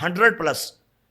100+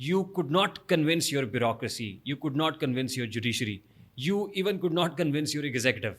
you could not convince your bureaucracy, you could not convince your judiciary, you even could not convince your executive.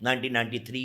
1993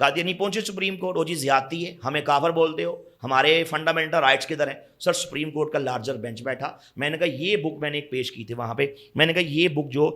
Qadiani پہنچے supreme court, وہ جی زیادتی ہے، ہمیں کافر بولتے ہو، ہمارے فنڈامنٹل رائٹس کدھر ہیں؟ سر سپریم کورٹ کا لارجر بینچ بیٹھا، میں نے کہا یہ بک میں نے ایک پیش کی تھی وہاں پہ، میں نے کہا یہ بک جو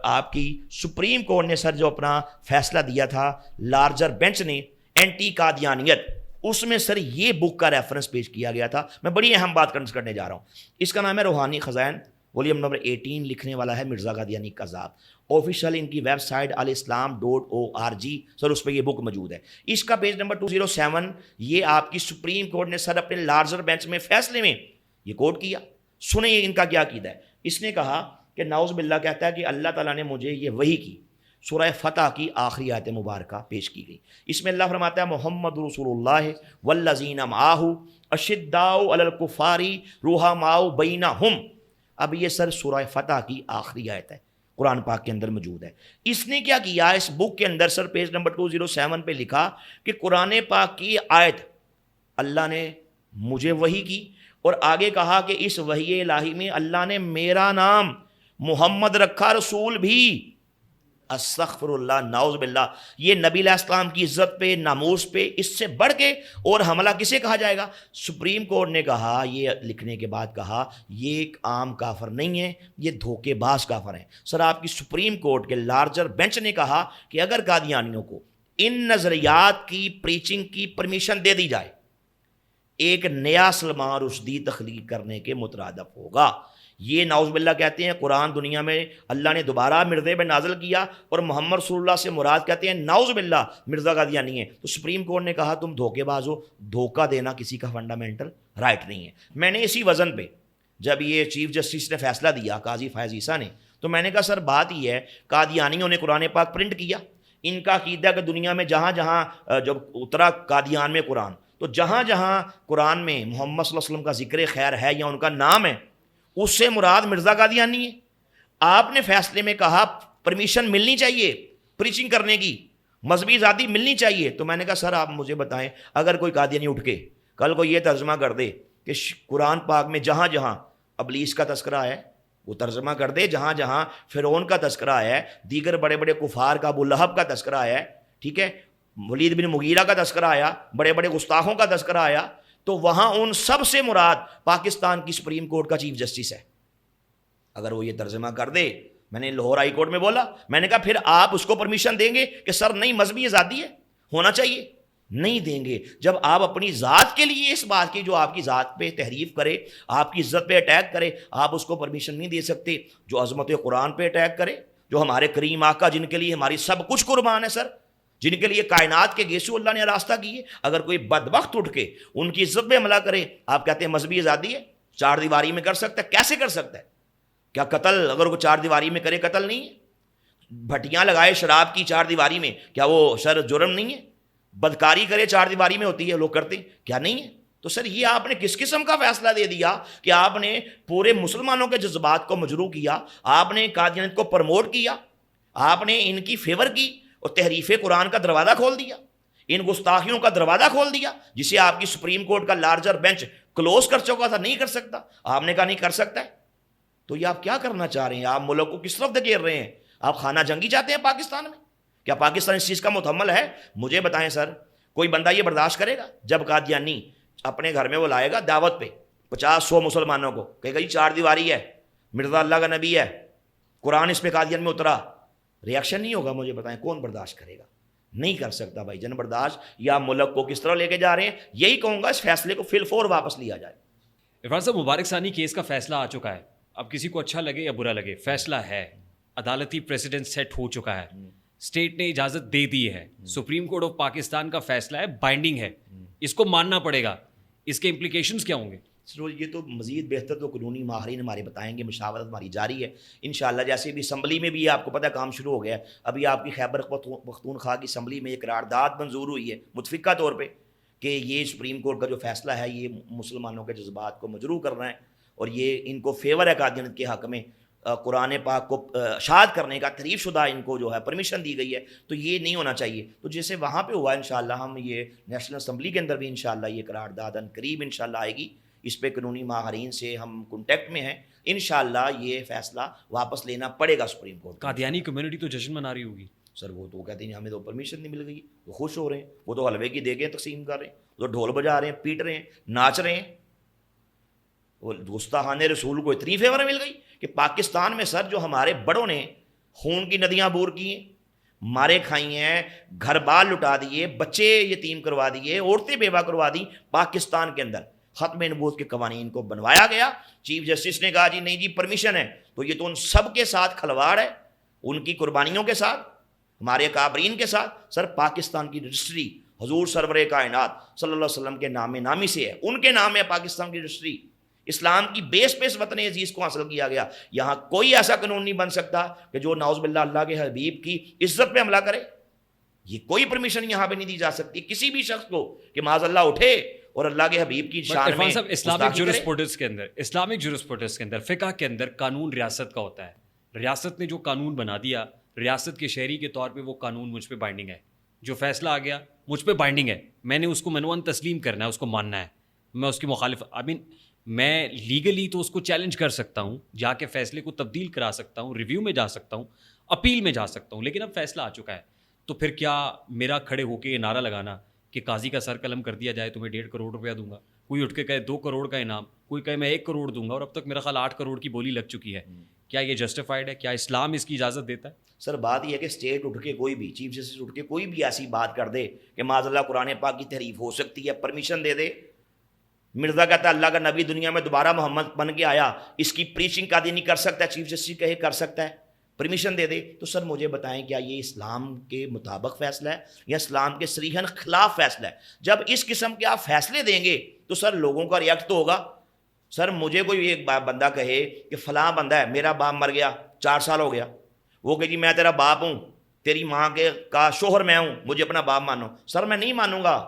آپ کی سپریم کورٹ نے سر جو اپنا فیصلہ دیا تھا لارجر بینچ نے اینٹی قادیانیت، اس میں سر یہ بک کا ریفرنس پیش کیا گیا تھا. میں بڑی اہم بات کرنے جا رہا ہوں. اس کا نام ہے روحانی خزائن، والیوم نمبر 18، لکھنے والا ہے مرزا قادیانی قذاب. آفیشیل ان کی ویب سائٹ alislam.org، سر اس پہ یہ بک موجود ہے. اس کا پیج نمبر 207، یہ آپ کی سپریم کورٹ نے سر اپنے لارجر بینچ میں فیصلے میں یہ کوٹ کیا. سنیں ان کا کیا عقیدہ ہے. اس نے کہا کہ نعوذ باللہ کہتا ہے کہ اللہ تعالیٰ نے مجھے یہ وحی کی، سورہ فتح کی آخری آیت مبارکہ پیش کی گئی. اس میں اللہ فرماتا ہے محمد رسول اللہ والذین معہ اشداء علی الکفار رحماء بینہم. اب یہ سر سورہ فتح کی آخری آیت ہے، قرآن پاک کے اندر موجود ہے. اس نے کیا کیا اس بک کے اندر سر پیج نمبر 207 پہ لکھا کہ قرآن پاک کی آیت اللہ نے مجھے وحی کی، اور آگے کہا کہ اس وحی الہی میں اللہ نے میرا نام محمد رکھا، رسول بھی. استغفر اللہ، نعوذ باللہ. یہ نبی علیہ السلام کی عزت پہ، ناموس پہ اس سے بڑھ کے اور حملہ کسے کہا جائے گا؟ سپریم کورٹ نے کہا، یہ لکھنے کے بعد کہا یہ ایک عام کافر نہیں ہے، یہ دھوکے باز کافر ہیں. سر آپ کی سپریم کورٹ کے لارجر بینچ نے کہا کہ اگر قادیانیوں کو ان نظریات کی پریچنگ کی پرمیشن دے دی جائے، ایک نیا سلمان رشدی تخلیق کرنے کے مترادف ہوگا. یہ نعوذ باللہ کہتے ہیں قرآن دنیا میں اللہ نے دوبارہ مرزے پہ نازل کیا، اور محمد رسول اللہ سے مراد کہتے ہیں نعوذ باللہ مرزا قادیانی ہے. تو سپریم کورٹ نے کہا تم دھوکے باز ہو، دھوکہ دینا کسی کا فنڈامنٹل رائٹ نہیں ہے. میں نے اسی وزن پہ جب یہ چیف جسٹس نے فیصلہ دیا قاضی فائز عیسیٰ نے، تو میں نے کہا سر بات یہ ہے قادیانیوں نے قرآن پاک پرنٹ کیا. ان کا عقیدہ کہ دنیا میں جہاں جہاں جب اترا قادیان میں قرآن، تو جہاں جہاں قرآن میں محمد صلی اللہ علیہ وسلم کا ذکر خیر ہے یا ان کا نام ہے، اس سے مراد مرزا قادیانی ہے. آپ نے فیصلے میں کہا پرمیشن ملنی چاہیے پریچنگ کرنے کی، مذہبی آزادی ملنی چاہیے. تو میں نے کہا سر آپ مجھے بتائیں اگر کوئی قادیانی اٹھ کے کل کو یہ ترجمہ کر دے کہ قرآن پاک میں جہاں جہاں ابلیس کا تذکرہ ہے وہ ترجمہ کر دے، جہاں جہاں فرعون کا تذکرہ ہے، دیگر بڑے بڑے کفار کا، ابو لہب کا تذکرہ ہے، ٹھیک ہے، ولید بن مغیرہ کا تذکرہ آیا، بڑے بڑے گستاخوں کا تذکرہ آیا، تو وہاں ان سب سے مراد پاکستان کی سپریم کورٹ کا چیف جسٹس ہے. اگر وہ یہ ترجمہ کر دے، میں نے لاہور ہائی کورٹ میں بولا، میں نے کہا پھر آپ اس کو پرمیشن دیں گے کہ سر نہیں مذہبی آزادی ہے، ہونا چاہیے؟ نہیں دیں گے. جب آپ اپنی ذات کے لیے اس بات کی جو آپ کی ذات پہ تحریف کرے، آپ کی عزت پہ اٹیک کرے، آپ اس کو پرمیشن نہیں دے سکتے. جو عظمت قرآن پہ اٹیک کرے، جو ہمارے کریم آقا جن کے لیے ہماری سب کچھ قربان ہے سر، جن کے لیے کائنات کے گیسو اللہ نے راستہ کیے، اگر کوئی بدبخت اٹھ کے ان کی عزت پہ حملہ کرے، آپ کہتے ہیں مذہبی آزادی ہے؟ چار دیواری میں کر سکتا ہے؟ کیسے کر سکتا ہے؟ کیا قتل اگر وہ چار دیواری میں کرے قتل نہیں ہے؟ بھٹیاں لگائے شراب کی چار دیواری میں، کیا وہ سر جرم نہیں ہے؟ بدکاری کرے چار دیواری میں ہوتی ہے، لوگ کرتے ہیں، کیا نہیں ہے؟ تو سر یہ آپ نے کس قسم کا فیصلہ دے دیا کہ آپ نے پورے مسلمانوں کے جذبات کو مجروح کیا، آپ نے قادیانیت کو پروموٹ کیا، آپ نے ان کی فیور کی اور تحریف قرآن کا دروازہ کھول دیا، ان گستاخیوں کا دروازہ کھول دیا جسے آپ کی سپریم کورٹ کا لارجر بینچ کلوز کر چکا تھا، نہیں کر سکتا. آپ نے کہا نہیں کر سکتا ہے. تو یہ آپ کیا کرنا چاہ رہے ہیں؟ آپ ملک کو کس طرف دھکیل رہے ہیں؟ آپ خانہ جنگی چاہتے ہیں پاکستان میں؟ کیا پاکستان اس چیز کا متحمل ہے؟ مجھے بتائیں سر، کوئی بندہ یہ برداشت کرے گا جب قادیانی اپنے گھر میں وہ لائے گا دعوت پہ 50-100 مسلمانوں کو، کہے گا جی چار دیواری ہے، مرزا اللہ کا نبی ہے، قرآن اس پہ قادیان میں اترا، ریاکشن نہیں ہوگا؟ مجھے بتائیں کون برداشت کرے گا؟ نہیں کر سکتا بھائی جن برداشت. یا ملک کو کس طرح لے کے جا رہے ہیں، یہی کہوں گا اس فیصلے کو فی الفور واپس لیا جائے. عرفان صاحب، مبارک ثانی کیس کا فیصلہ آ چکا ہے، اب کسی کو اچھا لگے یا برا لگے فیصلہ ہے، عدالتی پریسیڈنٹ سیٹ ہو چکا ہے، اسٹیٹ نے اجازت دے دی ہے، سپریم کورٹ آف پاکستان کا فیصلہ ہے، بائنڈنگ ہے، اس کو ماننا پڑے گا. اس کے امپلیکیشنز کیا ہوں گے؟ یہ تو مزید بہتر تو قانونی ماہرین ہمارے بتائیں گے، مشاورت ہماری جاری ہے انشاءاللہ. جیسے بھی اسمبلی میں بھی آپ کو پتہ ہے کام شروع ہو گیا ہے، ابھی آپ کی خیبر پختونخوا کی اسمبلی میں ایک قرارداد منظور ہوئی ہے متفقہ طور پہ کہ یہ سپریم کورٹ کا جو فیصلہ ہے یہ مسلمانوں کے جذبات کو مجروح کر رہا ہے، اور یہ ان کو فیور ہے قادیانیت کے حق میں قرآن پاک کو اشاعت کرنے کا تحریف شدہ ان کو جو ہے پرمیشن دی گئی ہے، تو یہ نہیں ہونا چاہیے. تو جیسے وہاں پہ ہوا انشاءاللہ ہم یہ نیشنل اسمبلی کے اندر بھی انشاءاللہ یہ قرارداد ان قریب انشاءاللہ آئے گی. اس پہ قانونی ماہرین سے ہم کنٹیکٹ میں ہیں، انشاءاللہ یہ فیصلہ واپس لینا پڑے گا سپریم کورٹ. قادیانی کمیونٹی تو جشن منا رہی ہوگی. سر وہ تو کہتے ہیں ہمیں تو پرمیشن نہیں مل گئی، وہ خوش ہو رہے ہیں، وہ تو حلوے کی دیگیں تقسیم کر رہے ہیں، وہ تو ڈھول بجا رہے ہیں، پیٹ رہے ہیں، ناچ رہے ہیں. وہ گستاخان رسول کو اتنی فیور مل گئی کہ پاکستان میں سر جو ہمارے بڑوں نے خون کی ندیاں بور کی ہیں، مارے کھائی ہیں، گھر بار لٹا دیے، بچے یتیم کروا دیے، عورتیں بیوہ کروا دی، پاکستان کے اندر ختم نبوت کے قوانین کو بنوایا گیا. چیف جسٹس نے کہا جی نہیں جی پرمیشن ہے، تو یہ تو ان سب کے ساتھ کھلواڑ ہے، ان کی قربانیوں کے ساتھ، ہمارے اکابرین کے ساتھ. سر پاکستان کی رجسٹری حضور سرور کائنات صلی اللہ علیہ وسلم کے نام نامی سے ہے، ان کے نام ہے پاکستان کی رجسٹری. اسلام کی بیس پہ اس وطن عزیز کو حاصل کیا گیا. یہاں کوئی ایسا قانون نہیں بن سکتا کہ جو نعوذ باللہ اللہ کے حبیب کی عزت پہ حملہ کرے. یہ کوئی پرمیشن یہاں پہ نہیں دی جا سکتی کسی بھی شخص کو کہ معاذ اللہ اٹھے اور اللہ کے حبیب کی شان میں اسلامک جورسپروڈنس کے اندر فقہ کے اندر قانون ریاست کا ہوتا ہے. ریاست نے جو قانون بنا دیا، ریاست کے شہری کے طور پہ وہ قانون مجھ پہ بائنڈنگ ہے. جو فیصلہ آ گیا مجھ پہ بائنڈنگ ہے، میں نے اس کو منوان تسلیم کرنا ہے، اس کو ماننا ہے. میں اس کی مخالف میں لیگلی تو اس کو چیلنج کر سکتا ہوں، جا کے فیصلے کو تبدیل کرا سکتا ہوں، ریویو میں جا سکتا ہوں، اپیل میں جا سکتا ہوں، لیکن اب فیصلہ آ چکا ہے. تو پھر کیا میرا کھڑے ہو کے یہ نعرہ لگانا کہ قاضی کا سر قلم کر دیا جائے تو میں 1.5 کروڑ روپیہ دوں گا، کوئی اٹھ کے کہے 2 کروڑ کا انعام، کوئی کہے میں 1 کروڑ دوں گا، اور اب تک میرا خیال 8 کروڑ کی بولی لگ چکی ہے، کیا یہ جسٹیفائڈ ہے؟ کیا اسلام اس کی اجازت دیتا ہے؟ سر بات یہ ہے کہ اسٹیٹ اٹھ کے کوئی بھی چیف جسٹس اٹھ کے کوئی بھی ایسی بات کر دے کہ معاذ اللہ قرآن پاک کی تحریف ہو سکتی ہے، پرمیشن دے دے. مرزا کہتا ہے اللہ کا نبی دنیا میں دوبارہ محمد بن کے آیا، اس کی پریچنگ قاضی نہیں کر سکتا، چیف جسٹس کہے کر سکتا ہے، پرمیشن دے دے. تو سر مجھے بتائیں کیا یہ اسلام کے مطابق فیصلہ ہے یا اسلام کے صریحاً خلاف فیصلہ ہے؟ جب اس قسم کے آپ فیصلے دیں گے تو سر لوگوں کا ریئیکٹ تو ہوگا. سر مجھے کوئی ایک بندہ کہے کہ فلاں بندہ ہے، میرا باپ مر گیا 4 سال ہو گیا، وہ کہ جی میں تیرا باپ ہوں، تیری ماں کے کا شوہر میں ہوں، مجھے اپنا باپ مانو. سر میں نہیں مانوں گا.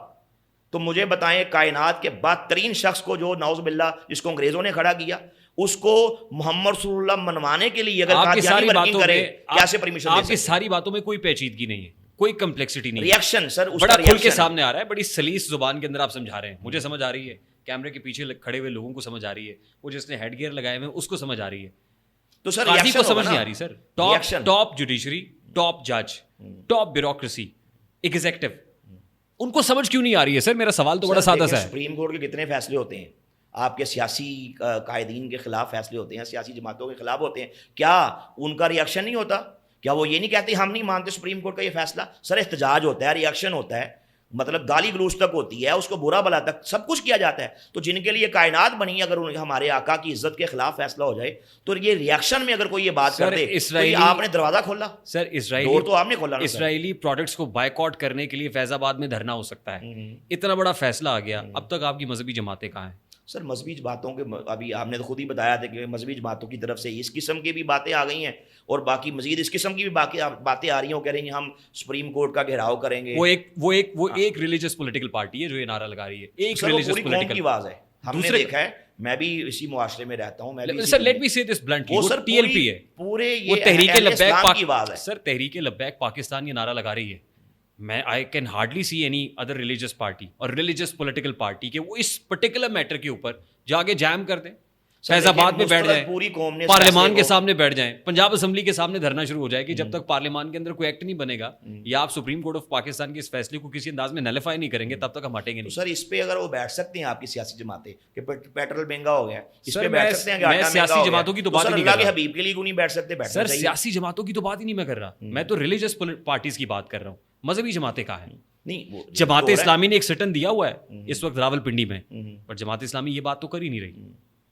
تو مجھے بتائیں کائنات کے بدترین شخص کو جو نعوذ باللہ جس کو انگریزوں نے کھڑا کیا، اس کو محمد رسول اللہ منوانے کے لیے اگر قادیانی ورکنگ کرے کیسے پرمیشن دے سکتے؟ آپ کی ساری باتوں میں کوئی پیچیدگی نہیں ہے، کوئی کمپلیکسٹی نہیں ہے. ریئیکشن سر بڑا کھل کے سامنے آ رہا ہے، بڑی سلیس زبان کے اندر آپ سمجھا رہے ہیں، مجھے سمجھ آ رہی ہے، کیمرے کے پیچھے کھڑے ہوئے لوگوں کو سمجھ آ رہی ہے، وہ جس نے ہیڈ گیئر لگائے ہوئے اس کو سمجھ آ رہی ہے. تو سر قاضی کو سمجھ نہیں آ رہی. سر ٹاپ جوڈیشری، ٹاپ جج، ٹاپ بیوروکریسی، ایگزیکٹو، ان کو سمجھ کیوں نہیں آ رہی ہے؟ سر میرا سوال تو بڑا سادہ سا ہے. سپریم کورٹ کے کتنے فیصلے ہوتے ہیں آپ کے سیاسی قائدین کے خلاف فیصلے ہوتے ہیں، سیاسی جماعتوں کے خلاف ہوتے ہیں، کیا ان کا ریئیکشن نہیں ہوتا؟ کیا وہ یہ نہیں کہتے ہم نہیں مانتے سپریم کورٹ کا یہ فیصلہ؟ سر احتجاج ہوتا ہے، ریئیکشن ہوتا ہے، مطلب گالی گلوچ تک ہوتی ہے، اس کو برا بلا تک سب کچھ کیا جاتا ہے. تو جن کے لیے کائنات بنی، اگر ہمارے آقا کی عزت کے خلاف فیصلہ ہو جائے تو یہ ریئیکشن میں اگر کوئی یہ بات کر دے تو یہ آپ نے دروازہ کھولا. سر ڈور تو آپ نے کھولا. اسرائیلی پروڈکٹس کو بائیکاٹ کرنے کے لیے فیض آباد میں دھرنا ہو سکتا ہے، اتنا بڑا فیصلہ آ گیا. اب تک آپ کی مذہبی جماعتیں کہاں ہیں؟ سر مذہبی باتوں کے ابھی آپ نے تو خود ہی بتایا تھا کہ مذہبی جماعتوں کی طرف سے اس قسم کی بھی باتیں آ گئی ہیں، اور باقی مزید اس قسم کی بھی باتیں آ رہی ہیں. وہ کہہ رہی ہیں ہم سپریم کورٹ کا گھیراؤ کریں گے. وہ ایک ریلیجس پولیٹیکل پارٹی ہے جو یہ نعرہ لگا رہی ہے، ایک ریلیجس پولیٹیکل کی آواز ہے. ہم نے دیکھا ہے، میں بھی اسی معاشرے میں رہتا ہوں. سر لیٹ می سے دس بلنٹلی، وہ ٹی ایل پی ہے، پورے وہ تحریک لبیک کی آواز ہے. سر تحریک لبیک پاکستان یہ نعرہ لگا رہی ہے. میں I can hardly see any other religious party اور ریلیجس پولیٹیکل پارٹی کہ وہ اس پرٹیکولر میٹر کے اوپر جا کے جام کر دیں، فیض آباد میں بیٹھ جائیں، پوری قوم نے پارلیمان کے سامنے بیٹھ جائیں، پنجاب اسمبلی کے سامنے دھرنا شروع ہو جائے کہ جب تک پارلیمان کے اندر کوئی ایکٹ نہیں بنے گا یا آپ سپریم کورٹ آف پاکستان کے اس فیصلے کو کسی انداز میں نلیفائی نہیں کریں گے تب تک ہم ہٹیں گے نہیں. سر اس پہ اگر وہ بیٹھ سکتے ہیں آپ کی سیاسی جماعتیں کہ پیٹرول مہنگا ہو گیا، اس پہ بیٹھ سکتے ہیں کہ میں سیاسی جماعتوں کی تو بات نہیں کر رہا. حبیب کے لیے کیوں نہیں بیٹھ سکتے؟ سر سیاسی جماعتوں کی تو بات ہی نہیں میں کر رہا، میں تو ریلیجس پارٹیز کی بات کر رہا ہوں. مذہبی جماعتیں کہاں ہیں؟ جماعت اسلامی نے ایک سٹن دیا ہوا ہے اس وقت راول پنڈی میں، پر جماعت اسلامی یہ بات تو کر ہی نہیں رہی.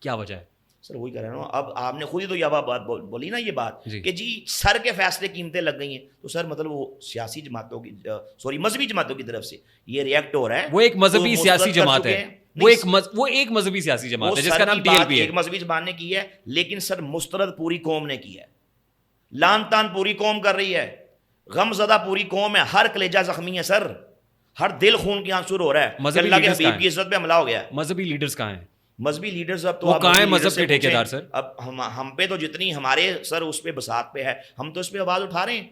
کیا وجہ ہے؟ سر وہی کہہ رہا ہوں. اب آپ نے خود ہی تو یہ بات بولی نا، یہ بات کہ جی سر کے فیصلے قیمتیں لگ گئی ہیں. تو سر مطلب وہ سیاسی جماعتوں کی مذہبی جماعتوں کی طرف سے یہ ریئیکٹ ہو رہا ہے. وہ ایک مذہبی سیاسی جماعت ہے، وہ ایک مذہبی سیاسی جماعت ہے جس کا نام ٹی ایل پی ہے. ایک مذہبی جماعت نے کی ہے، لیکن سر مسترد پوری قوم نے کی ہے. لان تان پوری قوم کر رہی ہے، غم زدہ پوری قوم ہے، ہر کلیجہ زخمی ہے سر، ہر دل خون کی آنسو ہو رہا ہے. اللہ کے حبیب کی عزت پہ حملہ ہو گیا ہے. مذہبی لیڈرز کہاں ہیں؟ مذہبی لیڈرز اب تو کہاں ہیں مذہب کے ٹھیکیدار؟ سر اب ہم پہ تو جتنی ہمارے سر اس پہ بساط پہ ہے، ہم تو اس پہ آواز اٹھا رہے ہیں.